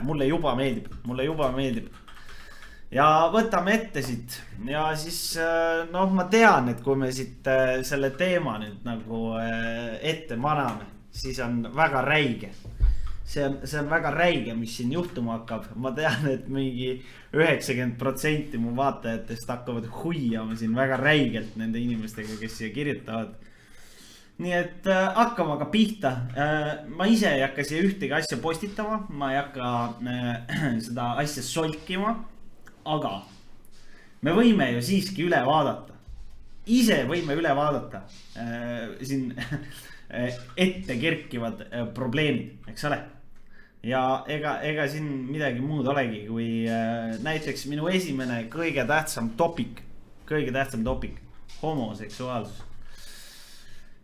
mulle juba meeldib. Ja võtame ette siit ja siis noh, ma tean, et kui me siit selle teema nüüd nagu ette maname, siis on väga räige. See on väga räige, mis siin juhtuma hakkab. Ma tean, et mingi 90% mu vaatajatest hakkavad huiama siin väga räigelt nende inimestega, kes siia kirjutavad. Nii et hakkame aga pihta. Ma ise ei hakka siia ühtegi asja postitama, ma ei hakka seda asja solkima, aga me võime ju siiski üle vaadata. Ise võime üle vaadata siin ette kerkivad probleemid, eks ole? Ja ega siin midagi muud olegi, kui näiteks minu esimene kõige tähtsam topik, homoseksuaalsus.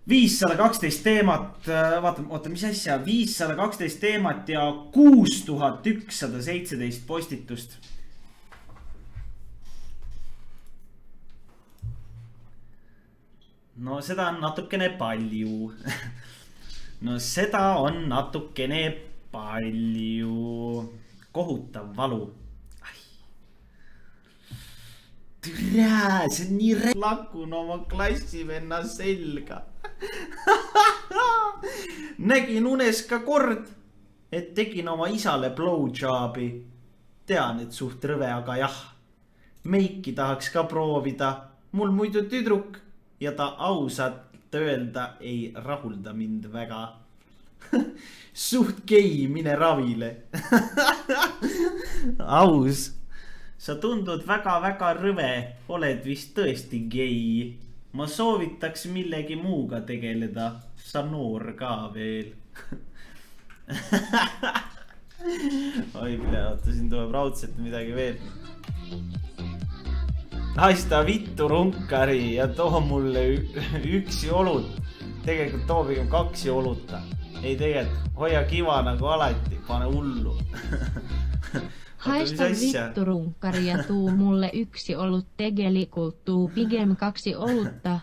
512 teemat, vaata, mis asja, 512 teemat ja 6117 postitust. No seda on natukene palju. Kohutav valu. Türä, see on nii lakun oma klassivenna selga. Nägin unes ka kord, et tegin oma isale blowjobi. Tean, et suht rõve, aga jah. Meiki tahaks ka proovida. Mul muidu tüdruk ja ta ausalt öelda ei rahulda mind väga. Suht gei, mine ravile. Aus. Sa tundud väga rõve, oled vist tõesti gei. Ma soovitaks millegi muuga tegeleda. Sa noor ka veel. Oi, oota, siin tuleb raudselt midagi veel. Haista vittu runkari ja too mulle üksi olut. Tegelikult too pigem 2 oluta. Ei tegelikult, hoia kiva nagu alati, pane hullu. Haista vittu runkari ja tuu mulle yksi olut, tegelikult tuu pigem 2 olutta.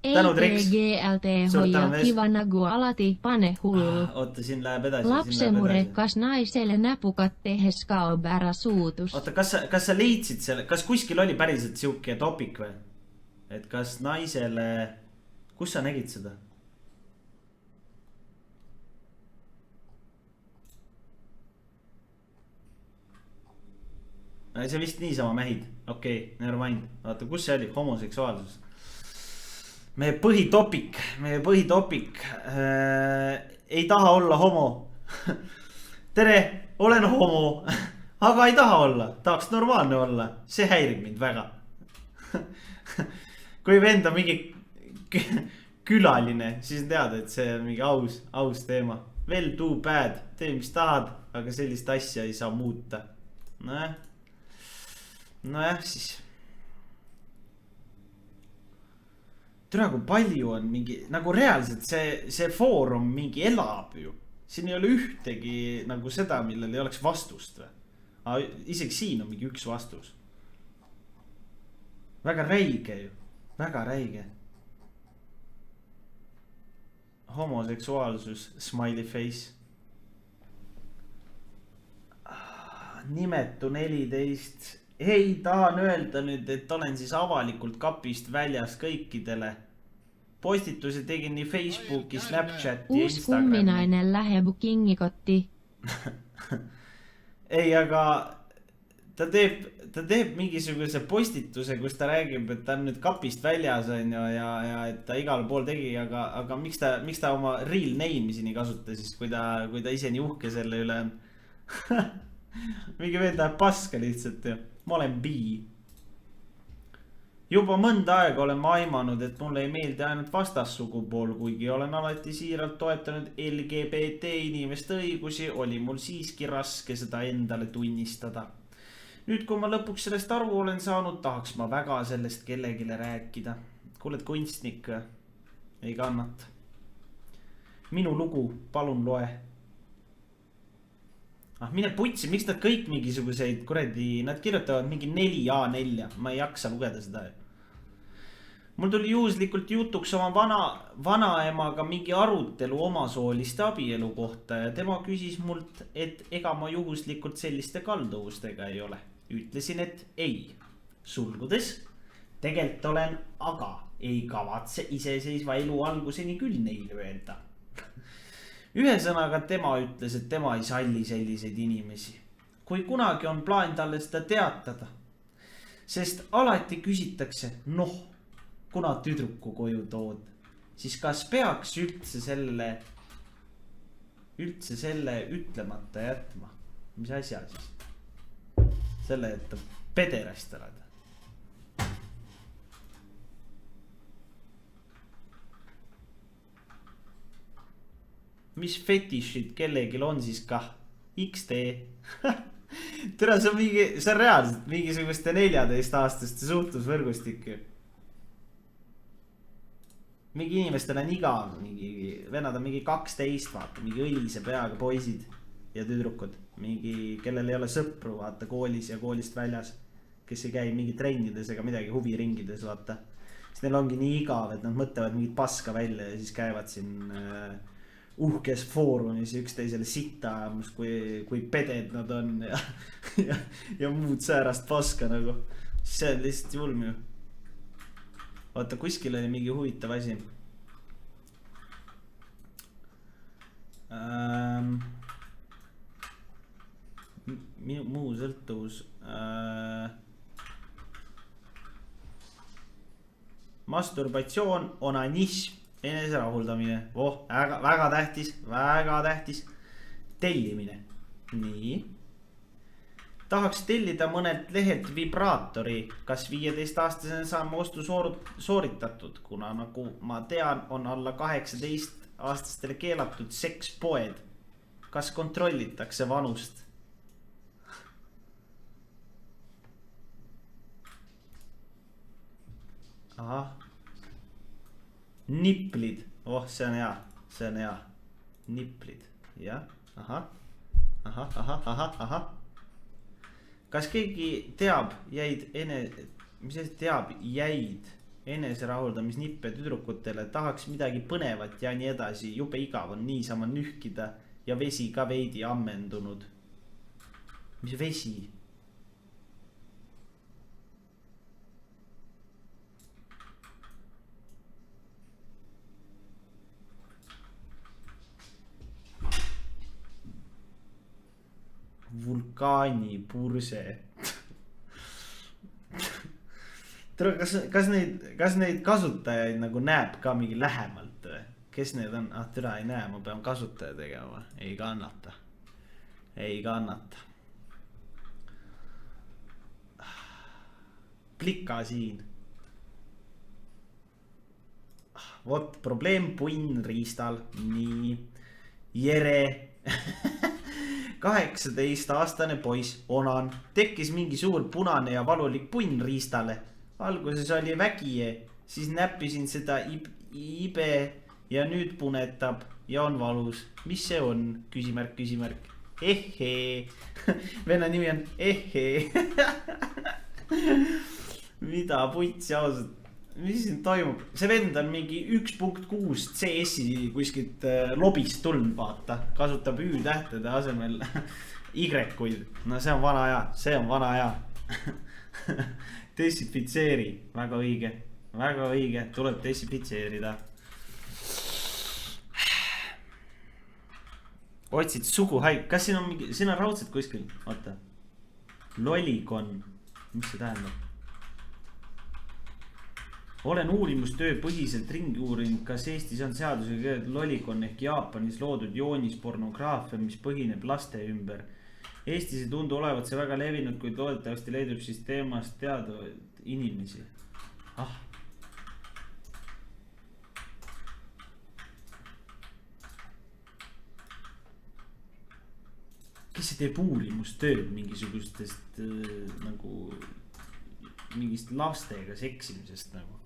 ETGLT hoia kiva nagu alati, pane hullu. Oota, siin läheb edasi. Lapsemurekas naiselle näpukat tehes kaob ära suutus. Oota, kas sa leidsid selle, kas kuskil oli päriselt siuke topik või? Et kas naisele, kus sa nägid seda? See vist niisama mähid. Okei, never mind. Vaata, kus see oli? Homoseksuaalsus. Meie põhitopik ei taha olla homo. Tere, olen homo, aga ei taha olla. Tahaks normaalne olla. See häirib mind väga. Kui vend on mingi külaline, siis tead, et see on mingi aus teema. Well too bad. Tee mis tahad, aga sellist asja ei saa muuta. Nojah, siis. Türa, kui palju on mingi, nagu reaalselt see foorum mingi elab ju. Siin ei ole ühtegi nagu seda, millel ei oleks vastust või. Isegi siin on mingi üks vastus. Väga räige ju. Väga räige. Homoseksuaalsus, smiley face. Nimetu 14. Ei, tahan öelda nüüd, et olen siis avalikult kapist väljas kõikidele. Postitusi tegin nii Facebooki, Snapchati ja Uus Instagrami. kumminainen läheb kingikotti. Ei, aga ta teeb mingisuguse postituse, kus ta räägib, et ta on nüüd kapist väljas on ja et ta igal pool tegi, aga miks ta oma real name'i siin ei kasuta siis, kui ta ise nii uhke selle üle on. Mingi veel tahab paska lihtsalt ju. Ma olen bi. Juba mõnda aega olen ma aimanud, et mulle ei meeldi ainult vastassugupool, kuigi olen alati siiralt toetanud LGBT inimeste õigusi, oli mul siiski raske seda endale tunnistada. Nüüd, kui ma lõpuks sellest aru olen saanud, tahaks ma väga sellest kellegile rääkida. Kui oled kunstnik, ei kannata. Minu lugu, palun loe. Mine putsi, miks nad kõik mingisuguseid kuradi, nad kirjutavad mingi 4A4, ma ei jaksa lugeda seda. mul tuli juhuslikult jutuks oma vanaemaga mingi arutelu omasooliste abielu kohta ja tema küsis mult, et ega ma juhuslikult selliste kalduvustega ei ole. Ütlesin, et ei. Sulgudes. Tegelikult olen, aga ei kavatse iseseisva elu alguseni küll neile öelda. Ühesõnaga tema ütles, et tema ei salli selliseid inimesi. Kui kunagi on plaan talle seda teatada. Sest alati küsitakse, noh, kuna tüdruku koju tood, siis kas peaks üldse selle ütlemata jätma? Mis asja siis? Selle, et ta pederast oled. Mis fetišid kellegil on siis kah? XD. Tere, see on reaalselt mingisuguste 14-aastaste suhtlusvõrgustik. Mingi inimestel on igav, vennad on mingi 12, vaata, mingi õlise peaga poisid ja tüdrukud. Mingi, kellel ei ole sõpru, vaata, koolis ja koolist väljas, kes ei käi mingi trennides ega midagi huviringides, vaata. Siis neil ongi nii igav, et nad mõtlevad mingit paska välja ja siis käivad siin uhkes foorumis üksteisele sitta ajamas, kui peded nad on ja muud säärast paska nagu. See on lihtsalt julm ju. Oota, kuskil oli mingi huvitav asi. Muu sõltuvus. Masturbatsioon, onanism, eneserahuldamine. Väga tähtis. Tellimine. Nii. Tahaks tellida mõnelt lehelt vibraatori, kas 15-aastasena saame ostu sooritatud, kuna nagu ma tean, on alla 18-aastastele keelatud sekspoed. Kas kontrollitakse vanust? Ahah. Niplid. See on hea. Niplid. Jah. Ahah. Kas keegi teab jäid eneserahuldamisnippe tüdrukutele, tahaks midagi põnevat ja nii edasi, jube igav on niisama nühkida ja vesi ka veidi ammendunud. Mis vesi? Vulkaanipurse. Kas neid kasutajaid nagu näeb ka mingi lähemalt või? Kes need on? Türa ei näe, ma pean kasutaja tegema. Ei kannata. Plika siin. Vot, probleem punn riistal. Nii. Jere. 18-aastane poiss, onan, tekkis mingi suur punane ja valulik punn riistale. Alguses oli vägie, siis näppisin seda ibe ja nüüd punetab ja on valus. Mis see on? Küsimärk. Ehhee. Venna nimi on ehhee. Mida putsi ausalt? Mis siin toimub? See vend on mingi 1.6 CS-i kuskilt lobist tulnud, vaata. Kasutab Ü-tähtede asemel Y-kuid. No see on vana aja. Desinfitseeri. Väga õige. Tuleb desinfitseerida. Otsid suguhaig. Kas siin on mingi, siin on raudselt kuskil? Oota. Lolikon. Mis see tähendab? Olen uurimustöö põhiselt ringi uurinud, kas Eestis on seadusega lolikon ehk Jaapanis loodud joonispornograafia, mis põhineb laste ümber. Eestis ei tundu olevat see väga levinud, kuid loodetavasti leidub siis teemast teadvaid inimesi. Kes see teeb uurimustööd mingisugustest nagu mingist lastega seksimisest nagu?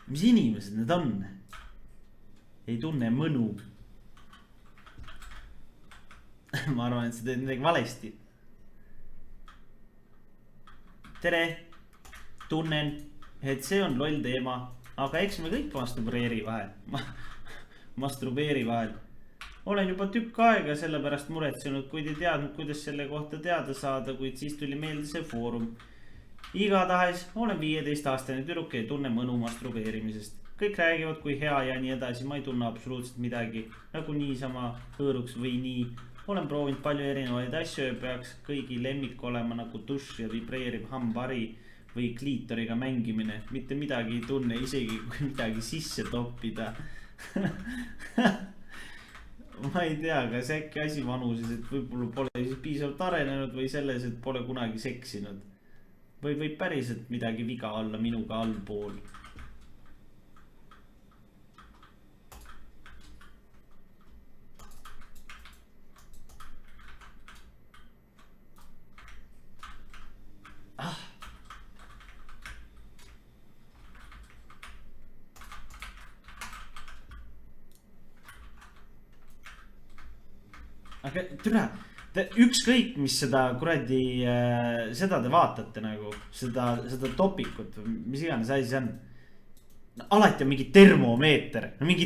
Mis inimesed need on? Ei tunne mõnu. Ma arvan, et sa teed midagi valesti. tere, tunnen, et see on loll teema, aga eks me kõik masturbeeri vahel. Olen juba tükk aega sellepärast muretsenud, kuid ei teadnud, kuidas selle kohta teada saada, kuid siis tuli meelde see foorum. Igatahes olen 15-aastane tüdruk ja tunne mõnu masturbeerimisest. Kõik räägivad, kui hea ja nii edasi, ma ei tunne absoluutselt midagi, nagu niisama hõõruks või nii. Olen proovinud palju erinevaid asju ja peaks kõigi lemmik olema nagu duš ja vibreeriv hambari või kliitoriga mängimine. Mitte midagi ei tunne, isegi kui midagi sisse toppida. Ma ei tea, kas äkki asi vanuses, et võib-olla pole siis piisavalt arenenud või selles, et pole kunagi seksinud. Või võib päriselt midagi viga olla minuga allpool. Aga türa, ükskõik mis seda kuradi, seda te vaatate nagu, seda topikut, mis iganes asi see on. Alati on mingi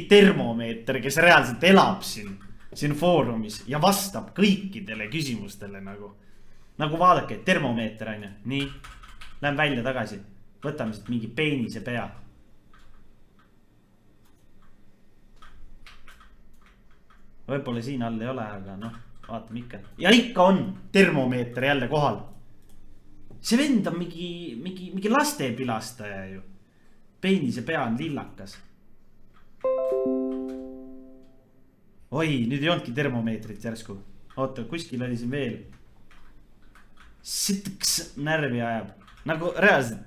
termomeeter, kes reaalselt elab siin foorumis ja vastab kõikidele küsimustele nagu. Nagu vaadake, termomeeter on ju, nii, lähen välja tagasi, võtame siit mingi peenise pea. Võibolle siin all ei ole, aga noh, vaatame ikka. Ja ikka on termomeeter jälle kohal. See vend on mingi lastepilastaja ju. Peenise pea on lillakas. Oi, nüüd ei olnudki termomeetrit järsku. Oota, kuskil oli siin veel. Sitks närvi ajab. Nagu reaalselt.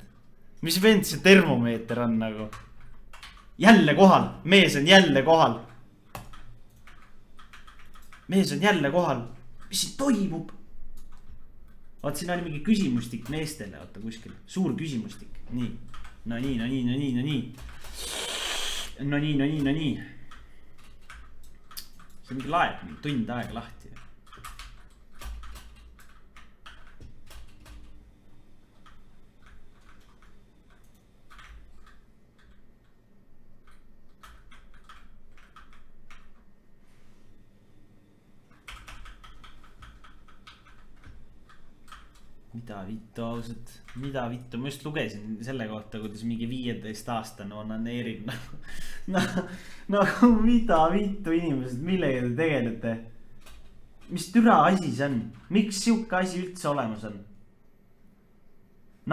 Mis vend see termomeeter on nagu? Jälle kohal. Mees on jälle kohal. Mees on jälle kohal. Mis siin toimub? Vaat siin oli mingi küsimustik meestele. Oota kuskil. Suur küsimustik. Nii. No nii. See on mingi laeb. Tund aega lahti. Mida vittu ausalt, mida vittu, ma just lugesin selle kohta, kuidas mingi 15-aastane onaneerib. Nagu mida vittu inimesed, millega te tegelete? Mis türa asi see on? Miks siuke asi üldse olemas on?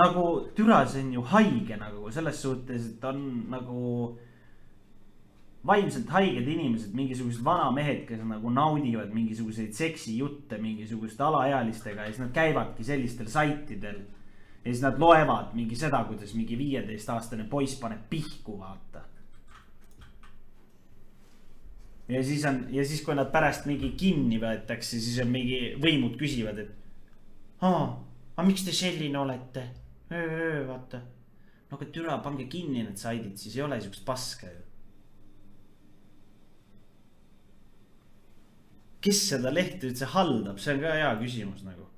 Nagu türa see on ju haige nagu selles suhtes, et on nagu vaimselt haiged inimesed, mingisugused vanamehed, kes nagu naudivad mingisuguseid seksijutte mingisuguste alaealistega ja siis nad käivadki sellistel saitidel ja siis nad loevad mingi seda, kuidas mingi 15-aastane poiss paneb pihku, vaata. Ja siis kui nad pärast mingi kinni võetakse, siis on mingi võimud küsivad, et aga miks te selline olete? Vaata. No aga türa, pange kinni need saidid, siis ei ole siukest paska ju. Kes seda lehti üldse haldab? See on ka hea küsimus nagu.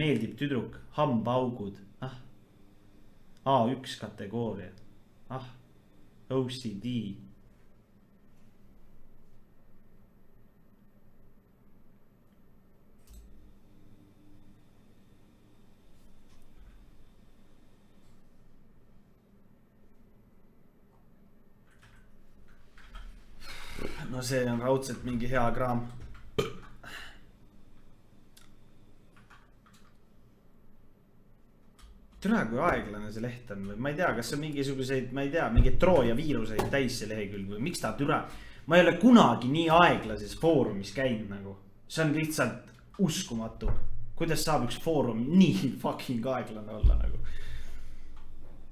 Meeldib tüdruk, hambaaugud. A1 kategooria. OCD. No see on raudselt mingi hea kraam. Türa kui aeglane see leht on või ma ei tea, kas see on mingisuguseid, ma ei tea, mingi Trooja viiruseid täis see lehekülg või miks ta türa. Ma ei ole kunagi nii aeglases foorumis käinud nagu. See on lihtsalt uskumatu. Kuidas saab üks foorum nii fucking aeglane olla nagu.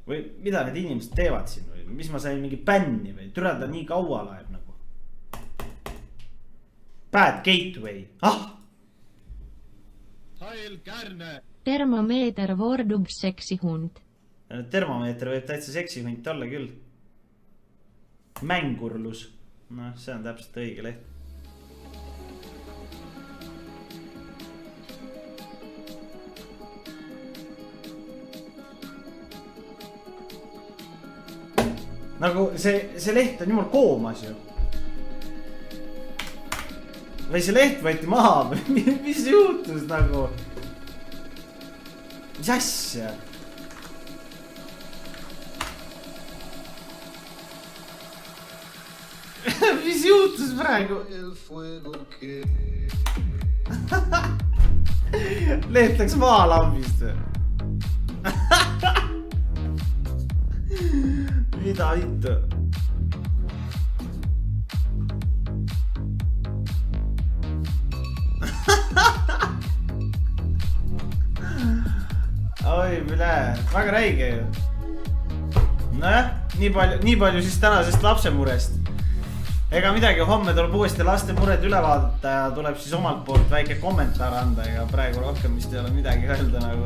Või mida need inimesed teevad siin või mis ma sain mingi bänni või türa ta nii kaua laeb nagu. Bad gateway. Heil Kärne. Termomeeter vordub seksihund. Termomeeter võib täitsa seksihunt olla küll. Mängurlus. No see on täpselt õige leht. nagu see leht on jumal koomas ju. Või see leht võeti maha või mis juhtus nagu? Mis asja? Mis juhtus praegu? Leht läks maa lambist või? Mida vittu? Oi, mille, väga räige ju. Nojah, nii palju siis tänasest lapsemurest. Ega midagi, homme tuleb uuesti laste mured üle vaadata ja tuleb siis omalt poolt väike kommentaar anda. Ega praegu rohkem vist ei ole midagi öelda nagu.